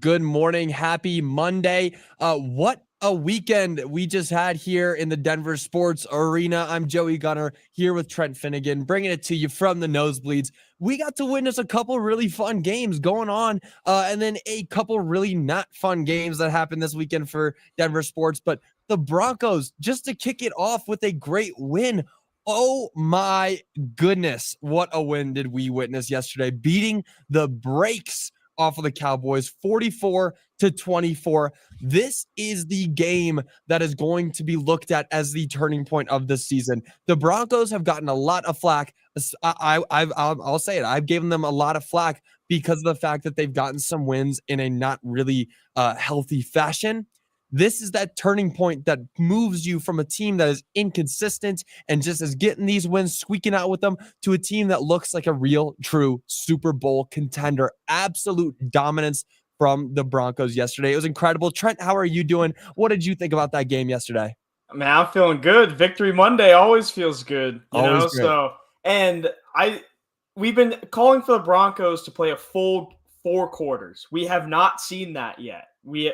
Good morning. Happy Monday. What a weekend we just had here in the Denver Sports Arena. I'm Joey Gunnar here with Trent Finnegan, bringing it to you from the Nosebleeds. We got to witness a couple really fun games going on, and then a couple really not fun games that happened this weekend for Denver Sports. But the Broncos, just to kick it off with a great win. Oh my goodness, what a win did we witness yesterday, beating the brakes off of the Cowboys 44-24. This is the game that is going to be looked at as the turning point of the season. The Broncos have gotten a lot of flack. I'll say it. I've given them a lot of flack because of the fact that they've gotten some wins in a not really healthy fashion. This is that turning point that moves you from a team that is inconsistent and just is getting these wins, squeaking out with them, to a team that looks like a real, true Super Bowl contender. Absolute dominance from the Broncos yesterday. It was incredible. Trent, how are you doing? What did you think about that game yesterday? Man, I'm feeling good. Victory Monday always feels good, Always great. So, and we've been calling for the Broncos to play a full 4 quarters. We have not seen that yet.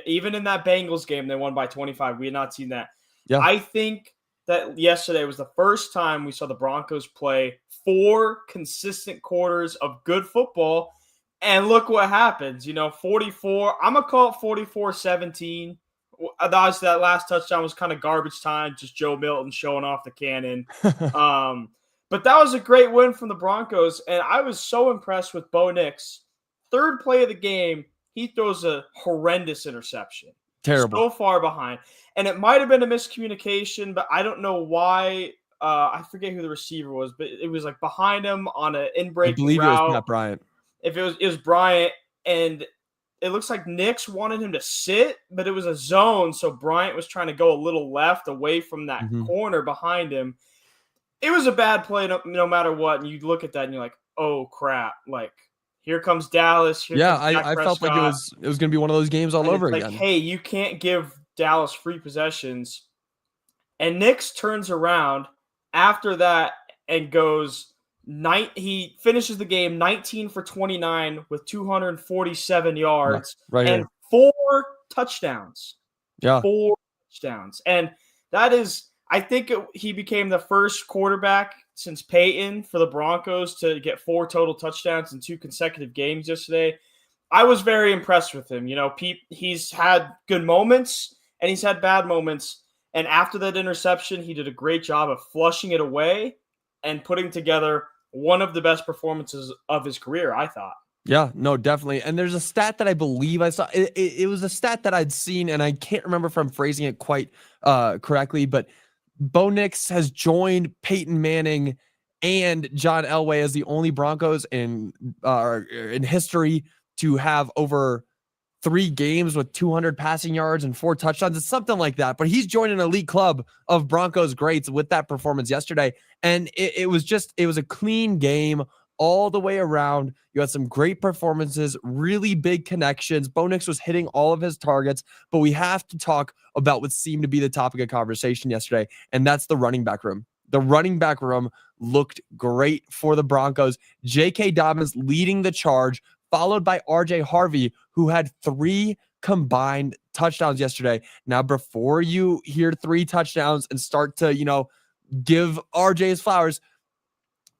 Even in that Bengals game, they won by 25. We had not seen that. Yeah. I think that yesterday was the first time we saw the Broncos play 4 consistent quarters of good football. And look what happens. 44. I'm going to call it 44-17. Obviously, that last touchdown was kind of garbage time, just Joe Milton showing off the cannon. But that was a great win from the Broncos. And I was so impressed with Bo Nix. 3rd play of the game, he throws a horrendous interception. Terrible. So far behind. And it might have been a miscommunication, but I don't know why. I forget who the receiver was, but it was like behind him on an in-breaking route. I believe it was Matt Bryant. If it was Bryant, and it looks like Nix wanted him to sit, but it was a zone, so Bryant was trying to go a little left away from that corner behind him. It was a bad play no matter what, and you look at that and you're like, oh, crap, like, here comes Dallas. I felt like it was going to be one of those games all over again. Hey, you can't give Dallas free possessions. And Nix turns around after that and goes he finishes the game 19 for 29 with 247 yards and 4 touchdowns. Yeah. 4 touchdowns. And that is, I think he became the first quarterback since Payton for the Broncos to get 4 total touchdowns in 2 consecutive games yesterday. I was very impressed with him. He's had good moments and he's had bad moments. And after that interception, he did a great job of flushing it away and putting together one of the best performances of his career, I thought. Yeah, no, definitely. And there's a stat that I believe I saw. It was a stat that I'd seen, and I can't remember if I'm phrasing it quite correctly, but Bo Nix has joined Peyton Manning and John Elway as the only Broncos in history to have over 3 games with 200 passing yards and 4 touchdowns. It's something like that. But he's joined an elite club of Broncos greats with that performance yesterday. And it was a clean game all the way around. You had some great performances, really big connections. Bo Nix was hitting all of his targets, but we have to talk about what seemed to be the topic of conversation yesterday, and that's the running back room. The running back room looked great for the Broncos. J.K. Dobbins leading the charge, followed by R.J. Harvey, who had 3 combined touchdowns yesterday. Now, before you hear 3 touchdowns and start to, give R.J. his flowers,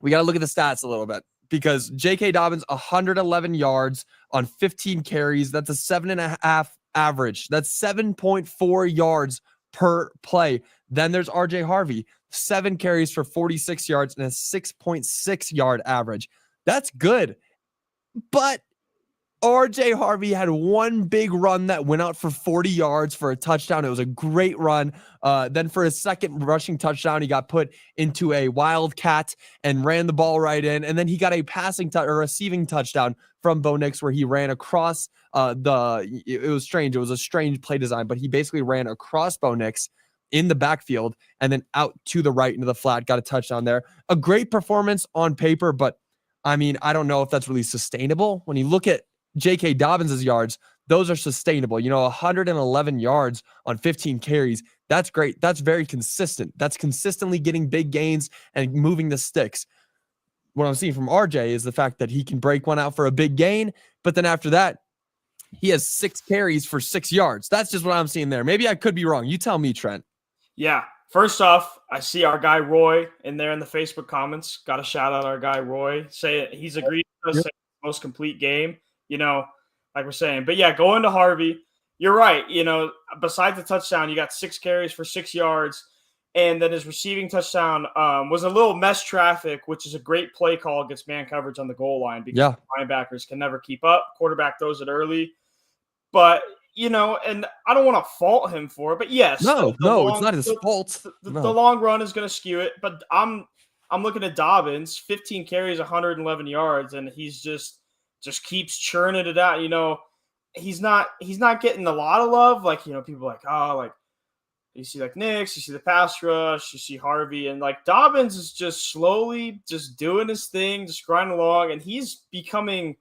we got to look at the stats a little bit, because J.K. Dobbins, 111 yards on 15 carries. That's a 7.5 average. That's 7.4 yards per play. Then there's R.J. Harvey, 7 carries for 46 yards and a 6.6 yard average. That's good. But R.J. Harvey had 1 big run that went out for 40 yards for a touchdown. It was a great run. Then for his second rushing touchdown, he got put into a wildcat and ran the ball right in. And then he got a receiving touchdown from Bo Nix where he ran across it was strange. It was a strange play design, but he basically ran across Bo Nix in the backfield and then out to the right into the flat, got a touchdown there. A great performance on paper, but I mean, I don't know if that's really sustainable. When you look at J.K. Dobbins' yards, those are sustainable. 111 yards on 15 carries. That's great. That's very consistent. That's consistently getting big gains and moving the sticks. What I'm seeing from RJ is the fact that he can break one out for a big gain, but then after that, he has 6 carries for 6 yards. That's just what I'm seeing there. Maybe I could be wrong. You tell me, Trent. Yeah. First off, I see our guy Roy in there in the Facebook comments. Got to shout out our guy Roy. Say he's agreed with us. Say most complete game. Like we're saying. But yeah, go into Harvey. You're right. Besides the touchdown, you got 6 carries for 6 yards. And then his receiving touchdown was a little mesh traffic, which is a great play call against man coverage on the goal line because linebackers can never keep up. Quarterback throws it early. But, and I don't want to fault him for it. But yes. No, it's not his fault. The long run is going to skew it. But I'm looking at Dobbins, 15 carries, 111 yards, and he's just keeps churning it out. He's not getting a lot of love. Like, people are like, oh, like, you see like Knicks, you see the pass rush, you see Harvey, and like Dobbins is just slowly just doing his thing, just grinding along, and he's becoming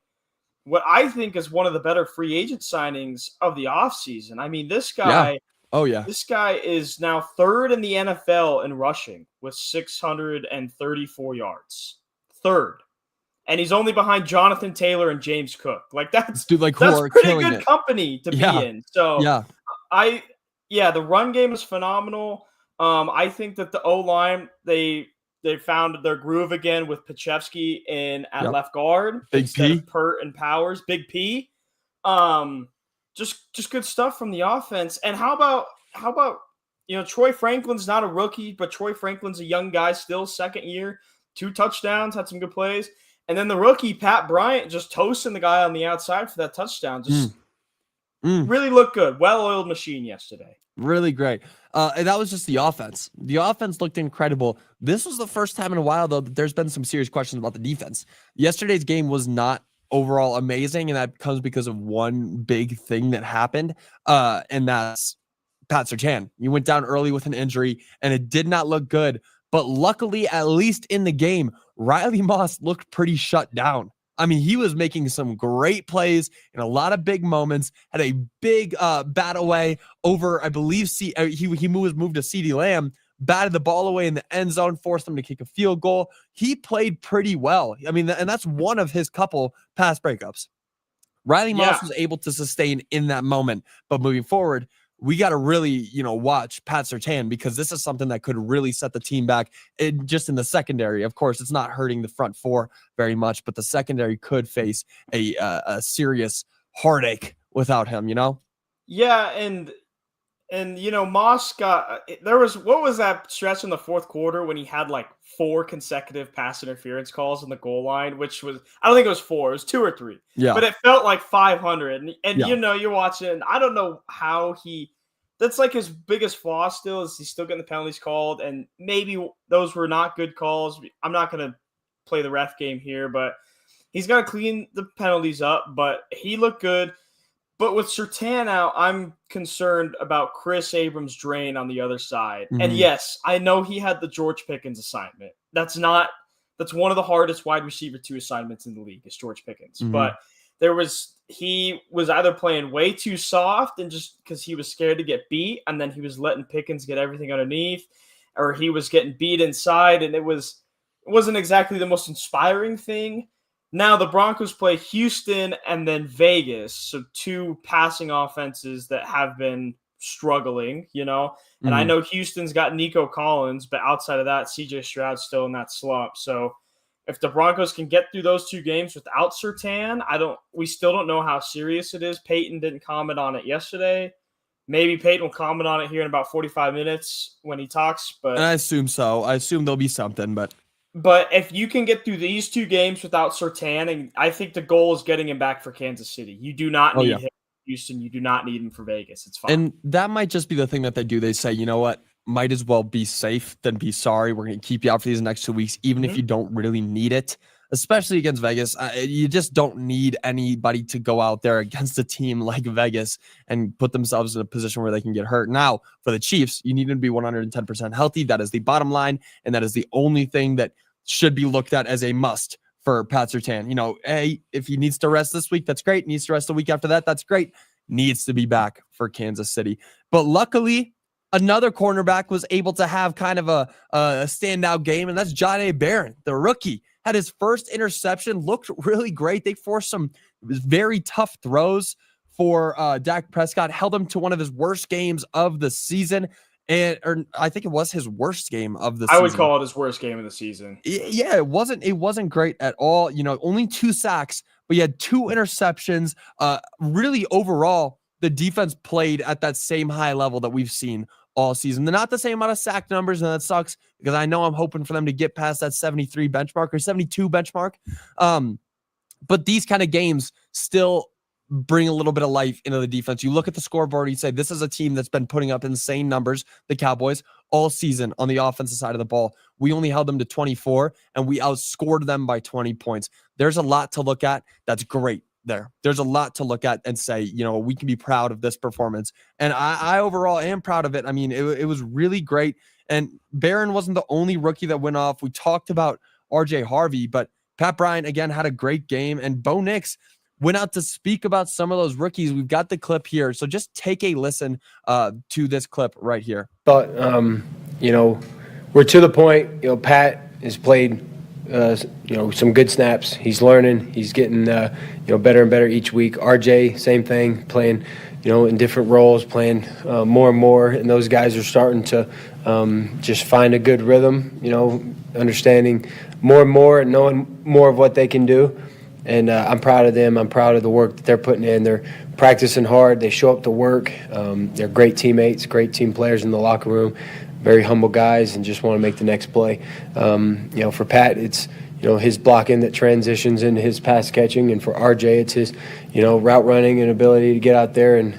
what I think is one of the better free agent signings of the offseason. I mean, this guy, this guy is now 3rd in the NFL in rushing with 634 yards. 3rd. And he's only behind Jonathan Taylor and James Cook. Like that's pretty good company to be in. So the run game is phenomenal. I think that the O-line, they found their groove again with Pachevsky at left guard. Big P. Pert and Powers. Big P. Just good stuff from the offense. And how about Troy Franklin's not a rookie, but Troy Franklin's a young guy still, 2nd year. 2 touchdowns, had some good plays. And then the rookie, Pat Bryant, just toasting the guy on the outside for that touchdown. Just really looked good. Well-oiled machine yesterday. Really great. And that was just the offense. The offense looked incredible. This was the first time in a while, though, that there's been some serious questions about the defense. Yesterday's game was not overall amazing, and that comes because of one big thing that happened, and that's Pat Surtain. You went down early with an injury, and it did not look good. But luckily, at least in the game, Riley Moss looked pretty shut down. I mean, he was making some great plays in a lot of big moments, had a big bat away over, I believe, he was moved to CeeDee Lamb, batted the ball away in the end zone, forced him to kick a field goal. He played pretty well. I mean, and that's one of his couple pass breakups. Riley Moss was able to sustain in that moment, but moving forward, we got to really, watch Pat Surtain because this is something that could really set the team back just in the secondary. Of course, it's not hurting the front four very much, but the secondary could face a serious heartache without him, Yeah, and Moss what was that stretch in the 4th quarter when he had like 4 consecutive pass interference calls on the goal line, which was, I don't think it was 4, it was 2 or 3. Yeah. But it felt like 500. And you're watching, I don't know how that's like his biggest flaw still is he's still getting the penalties called, and maybe those were not good calls. I'm not going to play the ref game here, but he's got to clean the penalties up, but he looked good. But with Surtain out, I'm concerned about Chris Abrams' drain on the other side. Mm-hmm. And yes, I know he had the George Pickens assignment. That's one of the hardest wide receiver 2 assignments in the league is George Pickens. Mm-hmm. But he was either playing way too soft and just because he was scared to get beat, and then he was letting Pickens get everything underneath, or he was getting beat inside, and it wasn't exactly the most inspiring thing. Now the Broncos play Houston and then Vegas, so 2 passing offenses that have been struggling, And I know Houston's got Nico Collins, but outside of that, CJ Stroud's still in that slump. So if the Broncos can get through those 2 games without Surtain, we still don't know how serious it is. Payton didn't comment on it yesterday. Maybe Payton will comment on it here in about 45 minutes when he talks. But I assume so. I assume there'll be something, But if you can get through these 2 games without Surtain, and I think the goal is getting him back for Kansas City. You do not need him for Houston. You do not need him for Vegas. It's fine. And that might just be the thing that they do. They say, you know what? Might as well be safe than be sorry. We're going to keep you out for these next 2 weeks, even if you don't really need it, especially against Vegas. You just don't need anybody to go out there against a team like Vegas and put themselves in a position where they can get hurt. Now, for the Chiefs, you need to be 110% healthy. That is the bottom line, and that is the only thing that should be looked at as a must for Pat Surtain. You know, hey, if he needs to rest this week, that's great. Needs to rest the week after that, that's great. Needs to be back for Kansas City. But luckily, another cornerback was able to have kind of a standout game, and that's Jahdae Barron, the rookie. Had his first interception, looked really great. They forced some very tough throws for Dak Prescott, held him to one of his worst games of the season. Or I think it was his worst game of the season. I would call it his worst game of the season. Yeah, it wasn't great at all. You know, only 2 sacks, but he had 2 interceptions. Really overall, the defense played at that same high level that we've seen all season. They're not the same amount of sack numbers, and that sucks because I know I'm hoping for them to get past that 73 benchmark or 72 benchmark. But these kind of games still bring a little bit of life into the defense. You look at the scoreboard, you say, this is a team that's been putting up insane numbers, the Cowboys, all season on the offensive side of the ball. We only held them to 24, and we outscored them by 20 points. There's a lot to look at. That's great there. There's a lot to look at and say, you know, we can be proud of this performance. And I overall am proud of it. I mean, it was really great. And Barron wasn't the only rookie that went off. We talked about RJ Harvey, but Pat Bryant, again, had a great game. And Bo Nix went out to speak about some of those rookies. We've got the clip here. So just take a listen to this clip right here. But, you know, we're to the point, you know, Pat has played, you know, some good snaps. He's learning. He's getting, you know, better and better each week. RJ, same thing, playing, you know, in different roles, playing more and more. And those guys are starting to just find a good rhythm, you know, understanding more and more and knowing more of what they can do. And I'm proud of them. I'm proud of the work that they're putting in. They're practicing hard. They show up to work. They're great teammates, great team players in the locker room, very humble guys, and just want to make the next play. You know, for Pat, it's, you know, his blocking that transitions into his pass catching. And for RJ, it's his, you know, route running and ability to get out there and,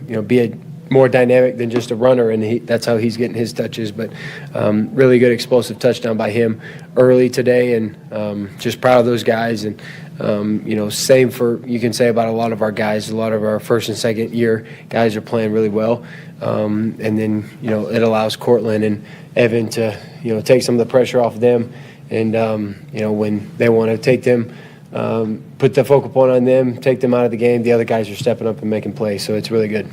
you know, be more dynamic than just a runner, and that's how he's getting his touches. But really good explosive touchdown by him early today, and just proud of those guys. And you know, same for, you can say about a lot of our guys. A lot of our first and second year guys are playing really well, and then, you know, it allows Cortland and Evan to, you know, take some of the pressure off them. And you know, when they want to take them, put the focal point on them, take them out of the game, the other guys are stepping up and making plays. So it's really good.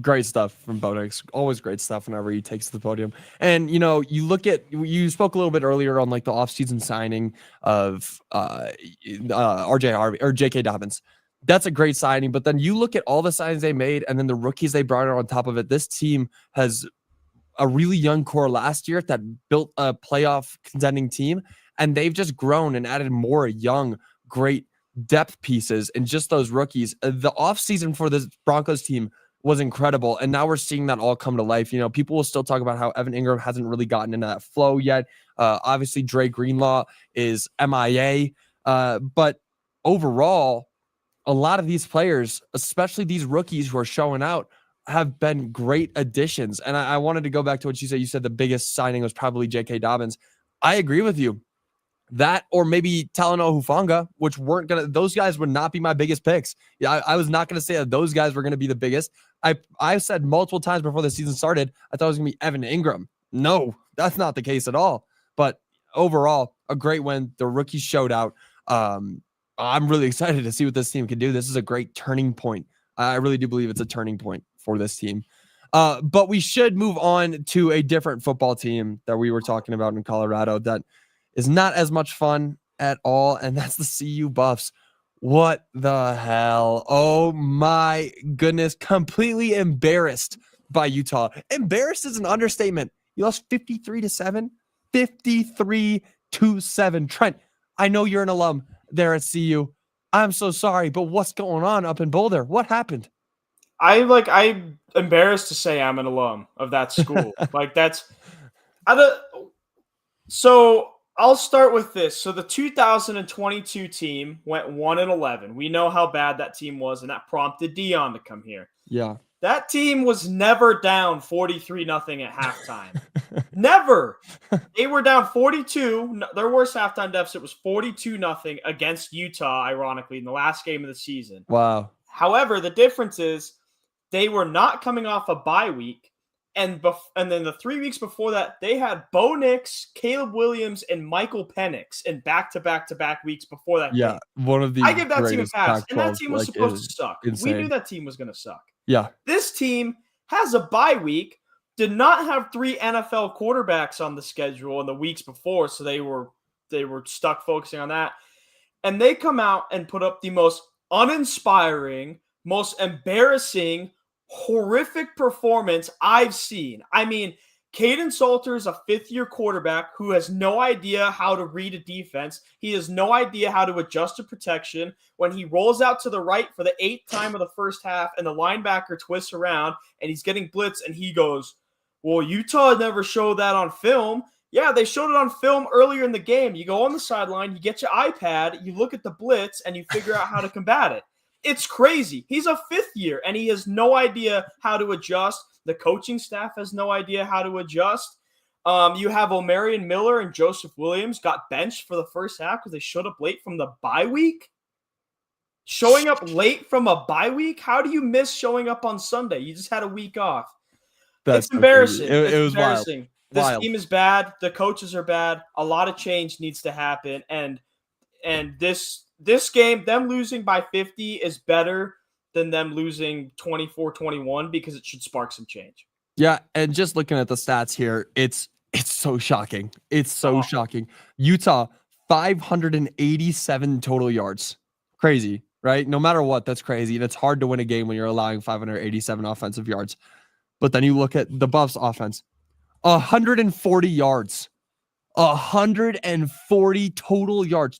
Great stuff from Bo Nix. Always great stuff whenever he takes the podium. And, you know, you spoke a little bit earlier on like the offseason signing of RJ Harvey or J.K. Dobbins. That's a great signing. But then you look at all the signings they made and then the rookies they brought in on top of it. This team has a really young core last year that built a playoff contending team. And they've just grown and added more young, great depth pieces and just those rookies. The offseason for this Broncos team was incredible. And now we're seeing that all come to life. You know, people will still talk about how Evan Ingram hasn't really gotten into that flow yet. Obviously, Dre Greenlaw is MIA. But overall, a lot of these players, especially these rookies who are showing out, have been great additions. And I wanted to go back to what you said. You said the biggest signing was probably J.K. Dobbins. I agree with you. That or maybe Talanoa Hufanga, which those guys would not be my biggest picks. Yeah, I was not going to say that those guys were going to be the biggest. I said multiple times before the season started, I thought it was going to be Evan Ingram. No, that's not the case at all. But overall, a great win. The rookies showed out. I'm really excited to see what this team can do. This is a great turning point. I really do believe it's a turning point for this team. But we should move on to a different football team that we were talking about in Colorado that is not as much fun at all, and that's the CU Buffs. What the hell? Oh my goodness. Completely embarrassed by Utah. Embarrassed is an understatement. You lost 53-7. 53-7. Trent, I know you're an alum there at CU. I'm so sorry, but what's going on up in Boulder? What happened? I'm embarrassed to say I'm an alum of that school. So I'll start with this. So the 2022 team went 1-11. We know how bad that team was, and that prompted Dion to come here. Yeah. That team was never down 43-0 at halftime. Never. They were down 42. Their worst halftime deficit was 42-0 against Utah, ironically, in the last game of the season. Wow. However, the difference is they were not coming off a bye week, And then the 3 weeks before that, they had Bo Nix, Caleb Williams, and Michael Penix in back-to-back-to-back weeks before that Yeah, game. one of the I give that team a greatest pass, and that Pac-12, team was like, supposed is to suck. insane. We knew that team was going to suck. Yeah. This team has a bye week, did not have 3 NFL quarterbacks on the schedule in the weeks before, so they were stuck focusing on that. And they come out and put up the most uninspiring, most embarrassing, horrific performance I've seen. I mean, Caden Salter is a fifth-year quarterback who has no idea how to read a defense. He has no idea how to adjust to protection. When he rolls out to the right for the 8th time of the first half and the linebacker twists around and he's getting blitzed and he goes, well, Utah never showed that on film. Yeah, they showed it on film earlier in the game. You go on the sideline, you get your iPad, you look at the blitz, and you figure out how to combat it. It's crazy. He's a fifth year, and he has no idea how to adjust. The coaching staff has no idea how to adjust. You have Omarion Miller and Joseph Williams got benched for the first half because they showed up late from the bye week. Showing up late from a bye week? How do you miss showing up on Sunday? You just had a week off. That's It's embarrassing. It was embarrassing. This Wild. team is bad. The coaches are bad. A lot of change needs to happen. And this game, them losing by 50 is better than them losing 24-21 because it should spark some change. Yeah, and just looking at the stats here, it's so shocking. It's so shocking. Utah, 587 total yards. Crazy, right? No matter what, that's crazy. And it's hard to win a game when you're allowing 587 offensive yards. But then you look at the Buffs offense, 140 yards, 140 total yards,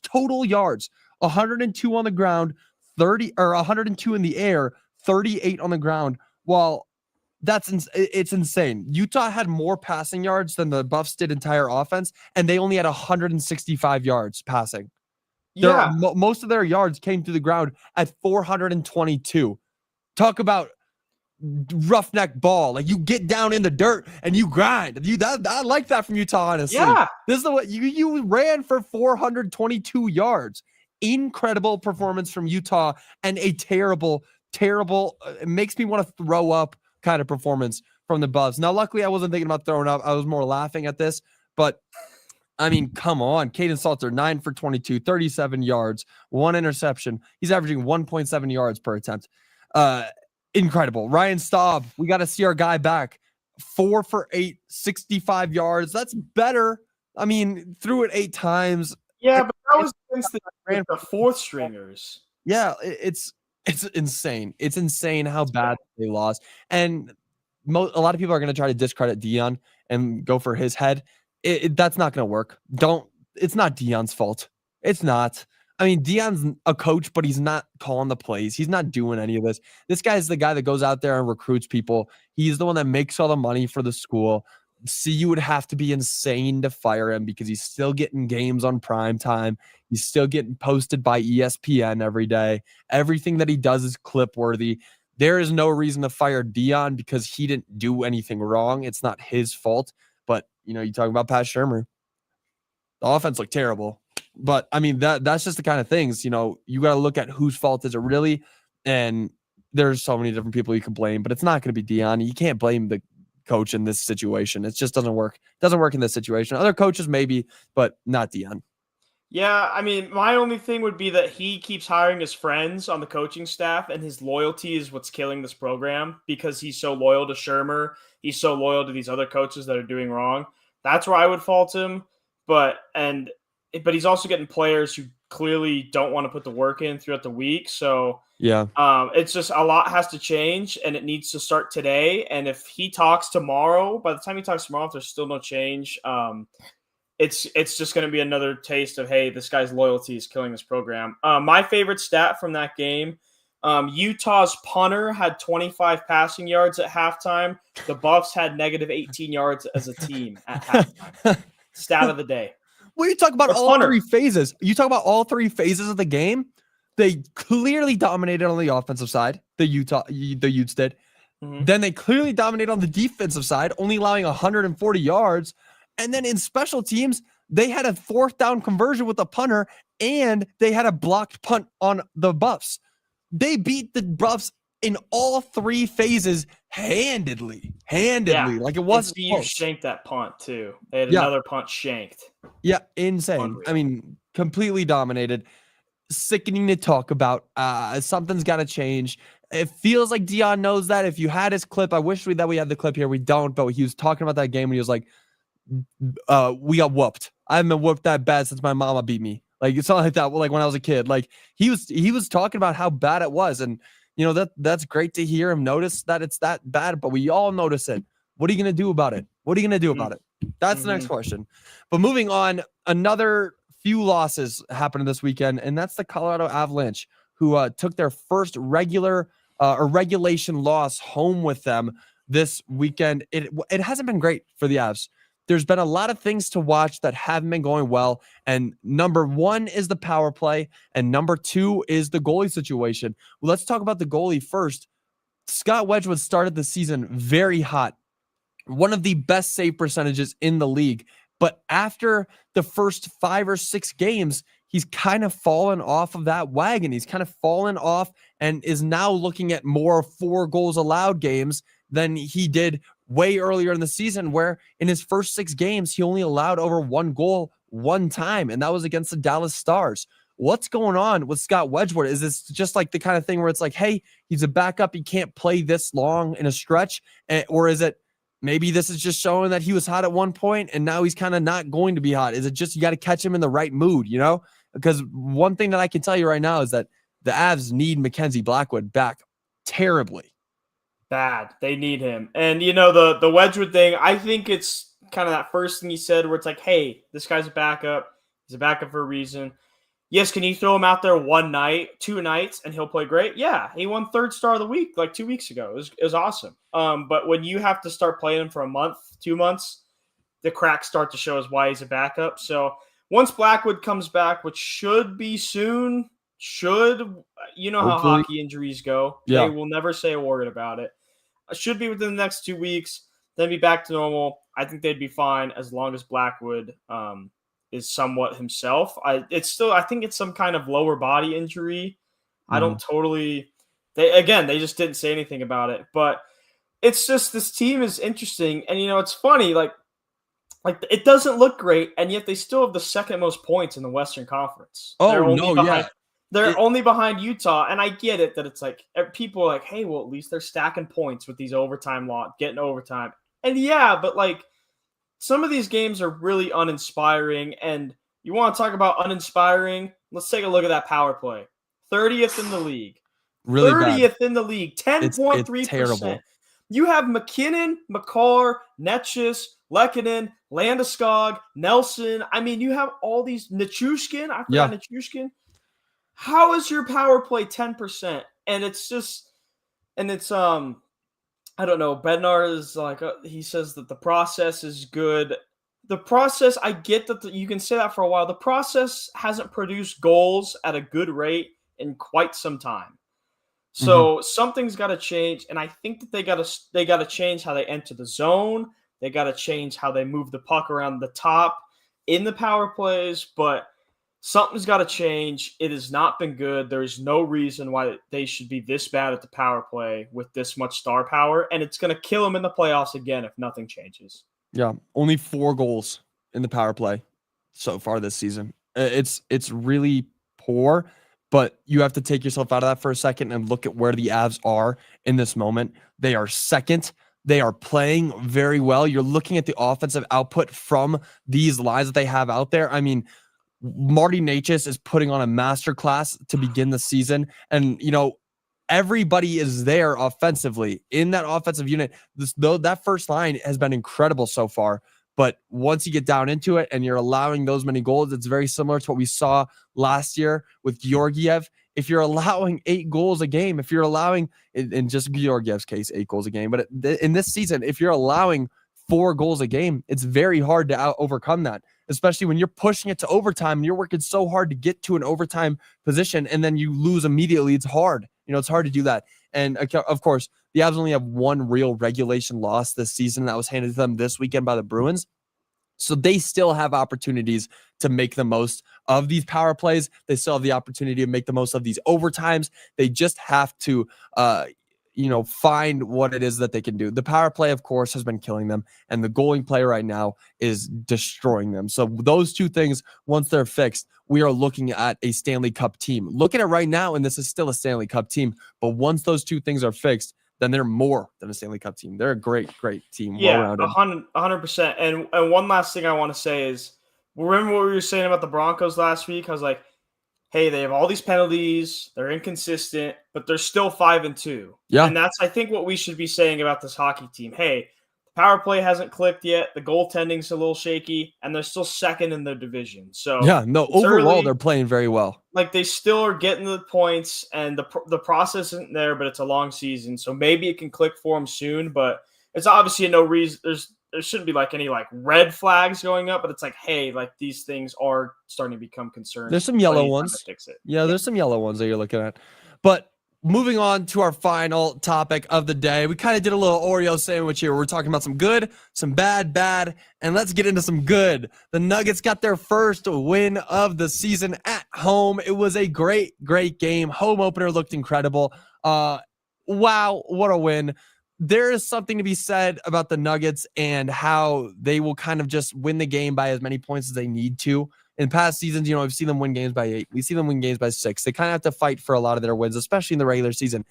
102 on the ground, 102 in the air, 38 on the ground. While it's insane. Utah had more passing yards than the Buffs did entire offense, and they only had 165 yards passing. Yeah. Most of their yards came through the ground at 422. Talk about roughneck ball. Like, you get down in the dirt and you grind. I like that from Utah, honestly. Yeah. This is the way you ran for 422 yards. Incredible performance from Utah, and a terrible, it makes me want to throw up kind of performance from the Buffs. Now, luckily, I wasn't thinking about throwing up. I was more laughing at this, but I mean, come on. Caden Salter, 9 for 22, 37 yards, 1 interception. He's averaging 1.7 yards per attempt. Incredible. Ryan Staub, we got to see our guy back. 4 for 8, 65 yards. That's better. I mean, threw it 8 times. Yeah, but that was against the fourth stringers. Yeah, it's insane. It's insane how bad they lost. And a lot of people are going to try to discredit Deion and go for his head. That's not going to work. It's not Deion's fault. It's not. I mean, Deion's a coach, but he's not calling the plays. He's not doing any of this. This guy's the guy that goes out there and recruits people. He's the one that makes all the money for the school. See, you would have to be insane to fire him because he's still getting games on prime time. He's still getting posted by ESPN every day. Everything that he does is clip worthy. There is no reason to fire Deion because he didn't do anything wrong. It's not his fault. But, you talk about Pat Shurmur. The offense looked terrible. But, I mean, that's just the kind of things, you got to look at whose fault is it really. And there's so many different people you can blame, but it's not going to be Deion. You can't blame the coach in this situation. It just doesn't work. It doesn't work in this situation. Other coaches maybe, but not Deion. Yeah, I mean, my only thing would be that he keeps hiring his friends on the coaching staff, and his loyalty is what's killing this program because he's so loyal to Shurmur. He's so loyal to these other coaches that are doing wrong. That's where I would fault him. But he's also getting players who clearly don't want to put the work in throughout the week. So yeah, it's just a lot has to change, and it needs to start today. And if he talks tomorrow, by the time he talks tomorrow, if there's still no change, it's just going to be another taste of, hey, this guy's loyalty is killing this program. My favorite stat from that game, Utah's punter had 25 passing yards at halftime. The Buffs had negative 18 yards as a team at halftime. Stat of the day. Well, you talk about all 3 phases. You talk about all 3 phases of the game. They clearly dominated on the offensive side. The Utes did. Mm-hmm. Then they clearly dominated on the defensive side, only allowing 140 yards. And then in special teams, they had a 4th down conversion with a punter, and they had a blocked punt on the Buffs. They beat the Buffs in all 3 phases handedly. Yeah. Like it wasn't you close. shanked that punt too. They had Yeah. another punt shanked. Yeah, insane. I Unreal. mean, completely dominated. Sickening to talk about. Something's got to change. It feels like Dion knows that. If you had his clip, I wish that we had the clip here. We don't, but he was talking about that game and he was like, we got whooped. I haven't been whooped that bad since my mama beat me. Like it's something like that. Like when I was a kid, like he was talking about how bad it was. And you know, that's great to hear him notice that it's that bad, but we all notice it. What are you going to do about it? What are you going to do about it? That's the next question. But moving on, another few losses happened this weekend, and that's the Colorado Avalanche, who took their first regular or regulation loss home with them this weekend. It hasn't been great for the Avs. There's been a lot of things to watch that haven't been going well. And number 1 is the power play. And number 2 is the goalie situation. Well, let's talk about the goalie first. Scott Wedgwood started the season very hot. One of the best save percentages in the league. But after the first 5 or 6 games, he's kind of fallen off of that wagon. He's kind of fallen off and is now looking at more 4 goals allowed games than he did way earlier in the season, where in his first 6 games, he only allowed over 1 goal 1 time, and that was against the Dallas Stars. What's going on with Scott Wedgwood? Is this just like the kind of thing where it's like, hey, he's a backup, he can't play this long in a stretch? Or is it maybe this is just showing that he was hot at one point and now he's kind of not going to be hot? Is it just you got to catch him in the right mood, you know? Because one thing that I can tell you right now is that the Avs need Mackenzie Blackwood back terribly. Bad. They need him. And, you know, the Wedgwood thing, I think it's kind of that first thing he said where it's like, hey, this guy's a backup. He's a backup for a reason. Yes, can you throw him out there 1 night, 2 nights, and he'll play great? Yeah, he won 3rd star of the week like 2 weeks ago. It was awesome. But when you have to start playing him for a month, 2 months, the cracks start to show as why he's a backup. So once Blackwood comes back, which should be soon, you know how Hopefully. hockey injuries go. Yeah. They will never say a word about it. Should be within the next 2 weeks, then be back to normal. I think they'd be fine as long as Blackwood is somewhat himself. I think it's some kind of lower body injury. I don't totally. They just didn't say anything about it, but it's just this team is interesting, and you know it's funny. Like it doesn't look great, and yet they still have the 2nd most points in the Western Conference. They're only behind Utah, and I get it that it's like people are like, hey, well, at least they're stacking points with these overtime getting overtime. And yeah, but like some of these games are really uninspiring, and you want to talk about uninspiring? Let's take a look at that power play. 30th in the league. Really 30th in the league, 10.3%. It's terrible. You have Mackinnon, McCarr, Netchus, Mackinnon, Landeskog, Nelson. I mean, you have all these Nichushkin. I forgot Nichushkin. How is your power play 10%? And it's just, and it's I don't know. Bednar is like he says that the process is good. The process, I get that you can say that for a while. The process hasn't produced goals at a good rate in quite some time. So something's got to change, and I think that they got to change how they enter the zone. They got to change how they move the puck around the top in the power plays, but something's got to change. It has not been good. There's no reason why they should be this bad at the power play with this much star power, and it's going to kill them in the playoffs again if nothing changes. Yeah, only 4 goals in the power play so far this season. It's really poor, but you have to take yourself out of that for a second and look at where the Avs are in this moment. They are 2nd. They are playing very well. You're looking at the offensive output from these lines that they have out there. I mean, Marty Necas is putting on a masterclass to begin the season. And, you know, everybody is there offensively in that offensive unit. That first line has been incredible so far. But once you get down into it and you're allowing those many goals, it's very similar to what we saw last year with Georgiev. If you're allowing 8 goals a game, if you're allowing, in just Georgiev's case, 8 goals a game, but in this season, if you're allowing 4 goals a game, it's very hard to overcome that, especially when you're pushing it to overtime and you're working so hard to get to an overtime position and then you lose immediately. It's hard. You know, it's hard to do that. And of course, the Avs only have 1 real regulation loss this season that was handed to them this weekend by the Bruins. So they still have opportunities to make the most of these power plays. They still have the opportunity to make the most of these overtimes. They just have to find what it is that they can do. The power play, of course, has been killing them, and the goaling play right now is destroying them. So those two things, once they're fixed, we are looking at a Stanley Cup team. Looking at right now, and this is still a Stanley Cup team, but once those two things are fixed, then they're more than a Stanley Cup team. They're a great team. Yeah, 100%. And one last thing I want to say is, remember what we were saying about the Broncos last week? I was like, hey, they have all these penalties, they're inconsistent, but they're still 5-2. Yeah. And that's, I think, what we should be saying about this hockey team. Hey, the power play hasn't clicked yet, the goaltending's a little shaky, and they're still second in their division. So overall, they're playing very well. Like, they still are getting the points, and the process isn't there, but it's a long season. So maybe it can click for them soon, but it's obviously no reason. There shouldn't be like any like red flags going up, but it's like, hey, like these things are starting to become concerns. There's some yellow ones. Yeah, there's some yellow ones that you're looking at. But moving on to our final topic of the day, we kind of did a little Oreo sandwich here. We're talking about some good, some bad, and let's get into some good. The Nuggets got their first win of the season at home. It was a great game. Home opener looked incredible. Wow, what a win. There is something to be said about the Nuggets and how they will kind of just win the game by as many points as they need to. In past seasons, we've seen them win games by 8. We see them win games by 6. They kind of have to fight for a lot of their wins, especially in the regular season.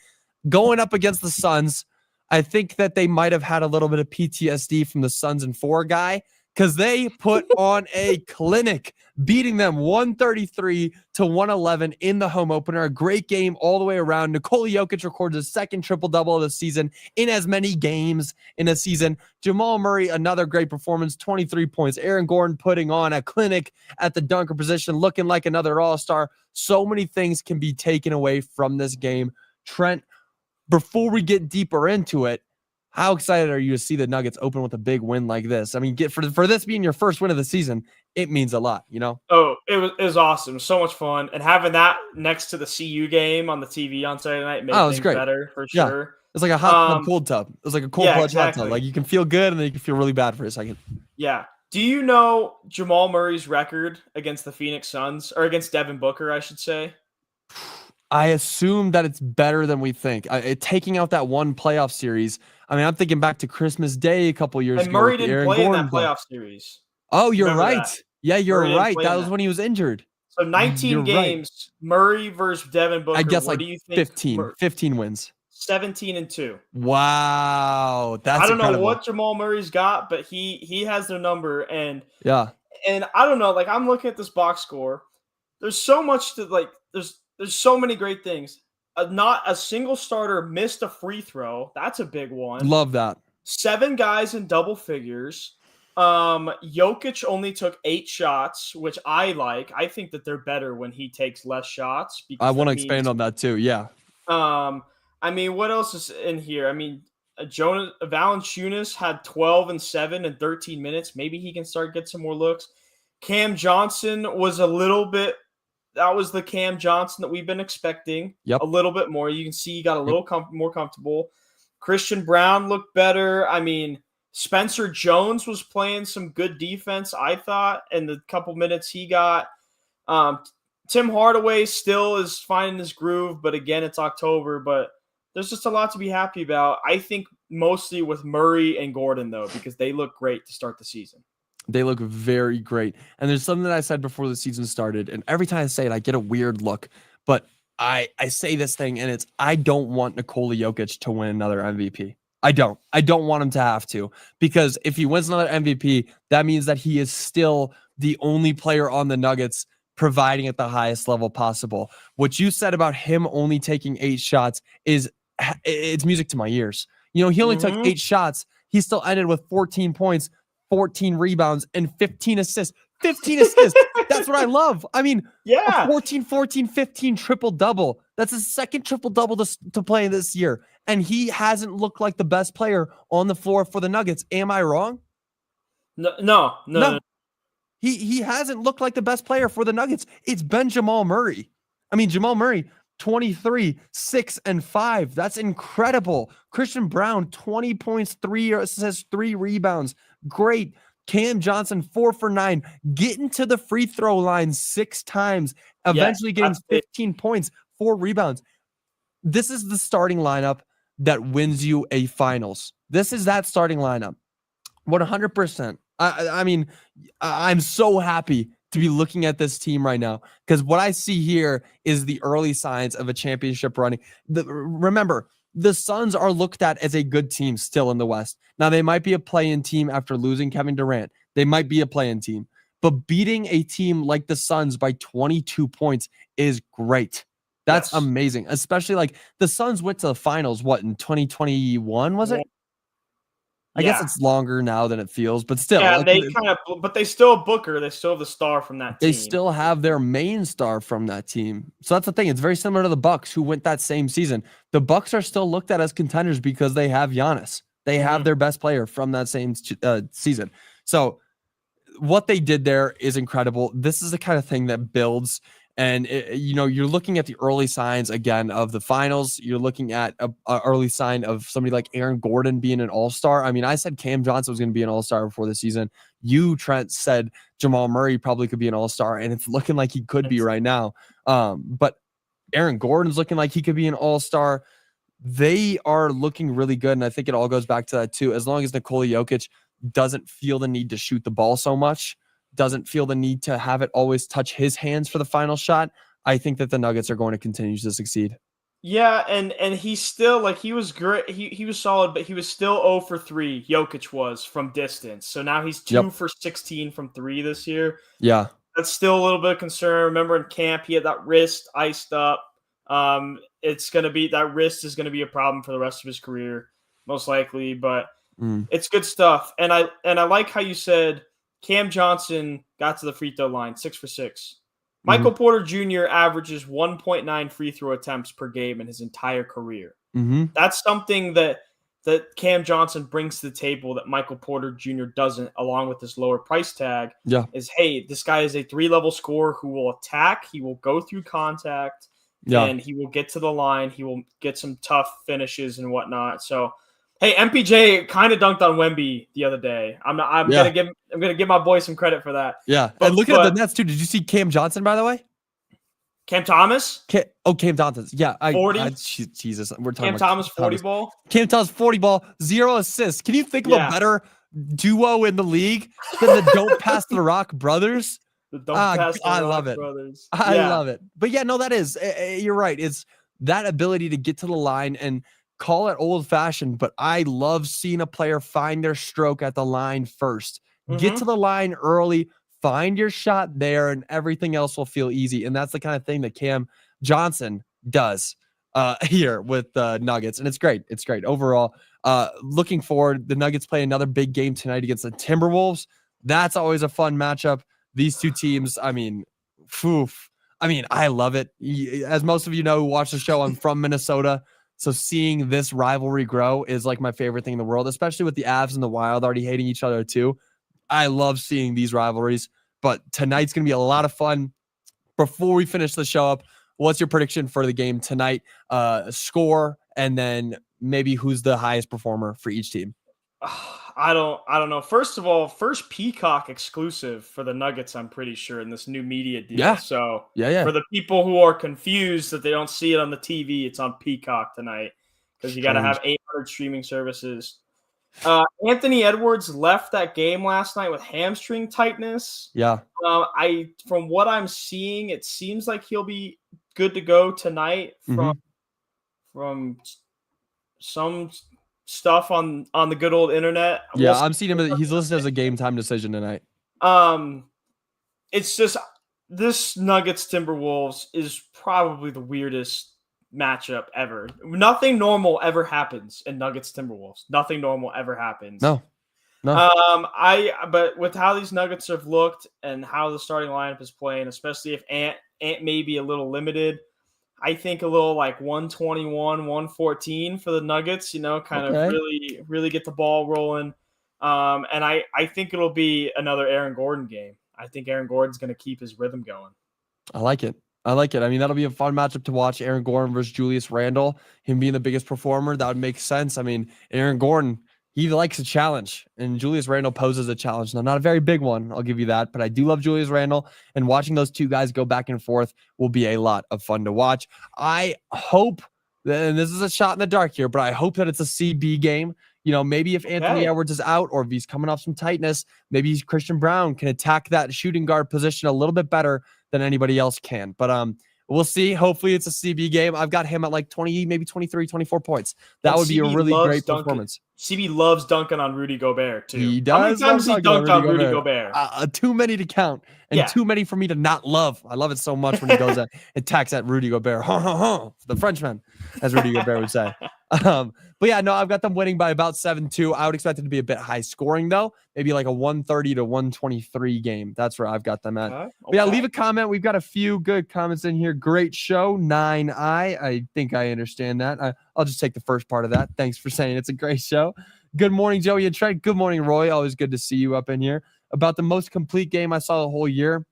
Going up against the Suns, I think that they might have had a little bit of PTSD from the Suns and 4 guy, because they put on a clinic, beating them 133-111 in the home opener. A great game all the way around. Nikola Jokic records his second triple-double of the season in as many games in a season. Jamal Murray, another great performance, 23 points. Aaron Gordon putting on a clinic at the dunker position, looking like another all-star. So many things can be taken away from this game. Trent, before we get deeper into it, how excited are you to see the Nuggets open with a big win like this? I mean, for this being your first win of the season, it means a lot, Oh, it was awesome. So much fun. And having that next to the CU game on the TV on Saturday night made things better for sure. It's like a hot tub, cold tub. It was like a cold plunge hot tub. Like, you can feel good and then you can feel really bad for a second. Yeah. Do you know Jamal Murray's record against the Phoenix Suns, or against Devin Booker, I should say? I assume that it's better than we think. Taking out that one playoff series, I mean, I'm thinking back to Christmas Day a couple years ago. And Murray didn't play in that playoff series. Oh, you're right. Yeah, you're right. That was when he was injured. So 19 games, right. Murray versus Devin Booker. I guess what like do you think? 15 wins. 17-2. Wow, that's I don't incredible. know what Jamal Murray's got, but he has their number, and yeah. And I don't know, like, I'm looking at this box score. There's so much to like. There's so many great things. Not a single starter missed a free throw. That's a big one. Love that. 7 guys in double figures. Jokic only took 8 shots, which I like. I think that they're better when he takes less shots. I want to expand on that too. Yeah. I mean, what else is in here? I mean, Valanciunas had 12 and 7 in 13 minutes. Maybe he can start get some more looks. Cam Johnson was a little bit. That was the Cam Johnson that we've been expecting. Yep. A little bit more. You can see he got a little more comfortable. Christian Brown looked better. I mean, Spencer Jones was playing some good defense, I thought, in the couple minutes he got. Tim Hardaway still is finding his groove, but again, it's October. But there's just a lot to be happy about. I think mostly with Murray and Gordon, though, because they look great to start the season. They look very great. And there's something that I said before the season started, and every time I say it, I get a weird look. But I say this thing, and it's, I don't want Nikola Jokic to win another MVP. I don't want him to have to, because if he wins another MVP, that means that he is still the only player on the Nuggets providing at the highest level possible. What you said about him only taking 8 shots it's music to my ears. He only took 8 shots. He still ended with 14 points, 14 rebounds, and 15 assists. 15 assists. That's what I love. I mean, yeah, 15 triple-double. That's his second triple-double to play this year. And he hasn't looked like the best player on the floor for the Nuggets. Am I wrong? No. He hasn't looked like the best player for the Nuggets. It's been Jamal Murray. I mean, Jamal Murray, 23, 6, and 5. That's incredible. Christian Brown, 20 points, 3 assists, 3 rebounds. Great. Cam Johnson, 4 for 9, getting to the free throw line 6 times, eventually getting 15 points, 4 rebounds. This is the starting lineup that wins you a finals. This is that starting lineup. 100%. I mean, I'm so happy to be looking at this team right now because what I see here is the early signs of a championship running. Remember, the Suns are looked at as a good team still in the West. Now, they might be a play-in team after losing Kevin Durant. They might be a play-in team. But beating a team like the Suns by 22 points is great. That's amazing. Especially like the Suns went to the finals, in 2021, was it? I guess it's longer now than it feels, but still. Yeah, but they still have Booker. They still have the star from that team. They still have their main star from that team. So that's the thing. It's very similar to the Bucks who went that same season. The Bucks are still looked at as contenders because they have Giannis. They have their best player from that same season. So what they did there is incredible. This is the kind of thing that builds. And, you're looking at the early signs, again, of the finals. You're looking at a early sign of somebody like Aaron Gordon being an all-star. I mean, I said Cam Johnson was going to be an all-star before the season. You, Trent, said Jamal Murray probably could be an all-star, and it's looking like he could be right now. But Aaron Gordon's looking like he could be an all-star. They are looking really good, and I think it all goes back to that, too. As long as Nikola Jokic doesn't feel the need to shoot the ball so much, doesn't feel the need to have it always touch his hands for the final shot, I think that the Nuggets are going to continue to succeed. Yeah, and he's still he was great. He was solid, but he was still 0 for 3. Jokic was from distance. So now he's 2 for 16 from 3 this year. Yeah. That's still a little bit of concern. Remember in camp he had that wrist iced up. That wrist is gonna be a problem for the rest of his career, most likely, but it's good stuff. And I like how you said Cam Johnson got to the free throw line, 6 for 6. Michael Porter Jr. averages 1.9 free throw attempts per game in his entire career. That's something that Cam Johnson brings to the table that Michael Porter Jr. doesn't, along with his lower price tag. Yeah. Is, hey, this guy is a 3-level scorer who will attack, he will go through contact, and he will get to the line. He will get some tough finishes and whatnot. So, hey, MPJ kind of dunked on Wemby the other day. I'm gonna give my boy some credit for that. Yeah, and look at the Nets too. Did you see Cam Johnson, by the way? Cam Thomas? Cam Johnson. Yeah, 40. Jesus, we're talking Cam Thomas 40 ball. Cam Thomas 40 ball, 0 assists. Can you think of a better duo in the league than the Don't Pass the Rock brothers? I love it. Brothers. I love it. But yeah, no, that is. You're right. It's that ability to get to the line and call it old-fashioned, but I love seeing a player find their stroke at the line first. Get to the line early, find your shot there, and everything else will feel easy. And that's the kind of thing that Cam Johnson does here with the Nuggets. And it's great. It's great. Overall, looking forward, the Nuggets play another big game tonight against the Timberwolves. That's always a fun matchup. These two teams, I mean, I love it. As most of you know who watch the show, I'm from Minnesota. So seeing this rivalry grow is like my favorite thing in the world, especially with the Avs and the Wild already hating each other too. I love seeing these rivalries, but tonight's going to be a lot of fun. Before we finish the show up, what's your prediction for the game tonight? Score, and then maybe who's the highest performer for each team? I don't know. First of all, first Peacock exclusive for the Nuggets, I'm pretty sure, in this new media deal. Yeah. So yeah. For the people who are confused that they don't see it on the TV, it's on Peacock tonight because you got to have 800 streaming services. Anthony Edwards left that game last night with hamstring tightness. Yeah. From what I'm seeing, it seems like he'll be good to go tonight from some stuff on the good old internet. Yeah, I'm seeing him. He's listed as a game time decision tonight. It's just this Nuggets Timberwolves is probably the weirdest matchup ever. Nothing normal ever happens in Nuggets Timberwolves. Nothing normal ever happens. No. But with how these Nuggets have looked and how the starting lineup is playing, especially if Ant may be a little limited, I think a little like 121, 114 for the Nuggets, of really get the ball rolling. And I think it'll be another Aaron Gordon game. I think Aaron Gordon's going to keep his rhythm going. I like it. I mean, that'll be a fun matchup to watch. Aaron Gordon versus Julius Randle, him being the biggest performer. That would make sense. I mean, Aaron Gordon, he likes a challenge, and Julius Randle poses a challenge. Now, not a very big one, I'll give you that, but I do love Julius Randle, and watching those two guys go back and forth will be a lot of fun to watch. I hope and this is a shot in the dark here, but I hope that it's a CB game. Maybe if Anthony Edwards is out or if he's coming off some tightness, maybe Christian Brown can attack that shooting guard position a little bit better than anybody else can. But we'll see. Hopefully it's a CB game. I've got him at like 20, maybe 23, 24 points. That would be a really great performance. CB loves dunking on Rudy Gobert, too. He does. How many times he dunked on Rudy Gobert? Too many to count, and too many for me to not love. I love it so much when he goes and attacks at Rudy Gobert. The Frenchman, as Rudy Gobert would say. But yeah, no, I've got them winning by about 7-2. I would expect it to be a bit high scoring, though. Maybe like a 130 to 123 game. That's where I've got them at. Okay. But yeah, leave a comment. We've got a few good comments in here. Great show, 9i. I think I understand that. I'll just take the first part of that. Thanks for saying it's a great show. Good morning, Joey and Trent. Good morning, Roy. Always good to see you up in here. About the most complete game I saw the whole year,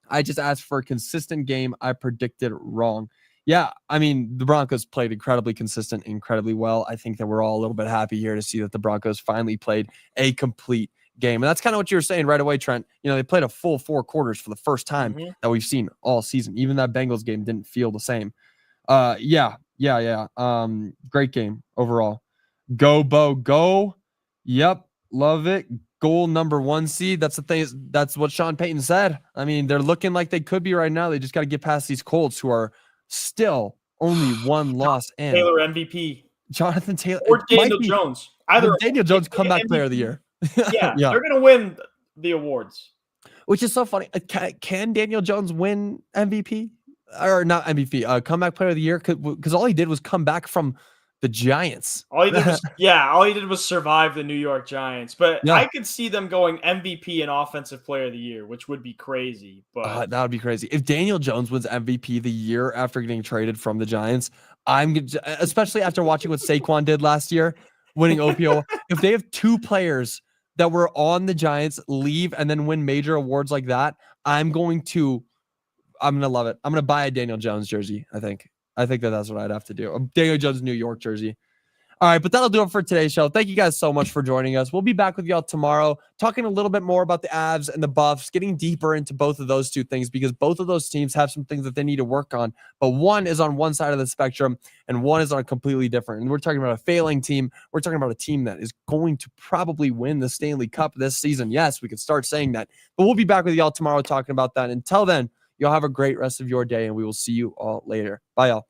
I just asked for a consistent game. I predicted wrong. Yeah, I mean, the Broncos played incredibly consistent, incredibly well. I think that we're all a little bit happy here to see that the Broncos finally played a complete game. And that's kind of what you were saying right away, Trent. They played a full 4 quarters for the first time that we've seen all season. Even that Bengals game didn't feel the same. Yeah. Great game overall. Go, Bo, go. Yep, love it. Goal number 1 seed. That's the thing. That's what Sean Payton said. I mean, they're looking like they could be right now. They just got to get past these Colts, who are still only 1 loss in. Taylor MVP. Jonathan Taylor. Or Daniel Jones. Either Daniel Jones comeback player of the year. Yeah, they're going to win the awards. Which is so funny. Can Daniel Jones win MVP? Or not MVP, comeback player of the year? Because all he did was come back from the Giants. All he did was survive the New York Giants. But I could see them going MVP and offensive player of the year, which would be crazy. But that would be crazy. If Daniel Jones wins MVP the year after getting traded from the Giants, especially after watching what Saquon did last year, winning OPO. If they have 2 players that were on the Giants leave and then win major awards like that, I'm going to love it. I'm going to buy a Daniel Jones jersey, I think that's what I'd have to do. A Daniel Jones New York jersey. All right, but that'll do it for today's show. Thank you guys so much for joining us. We'll be back with y'all tomorrow, talking a little bit more about the Avs and the Buffs, getting deeper into both of those 2 things, because both of those teams have some things that they need to work on. But one is on one side of the spectrum, and one is on a completely different. And we're talking about a failing team. We're talking about a team that is going to probably win the Stanley Cup this season. Yes, we could start saying that. But we'll be back with y'all tomorrow talking about that. Until then, y'all have a great rest of your day, and we will see you all later. Bye, y'all.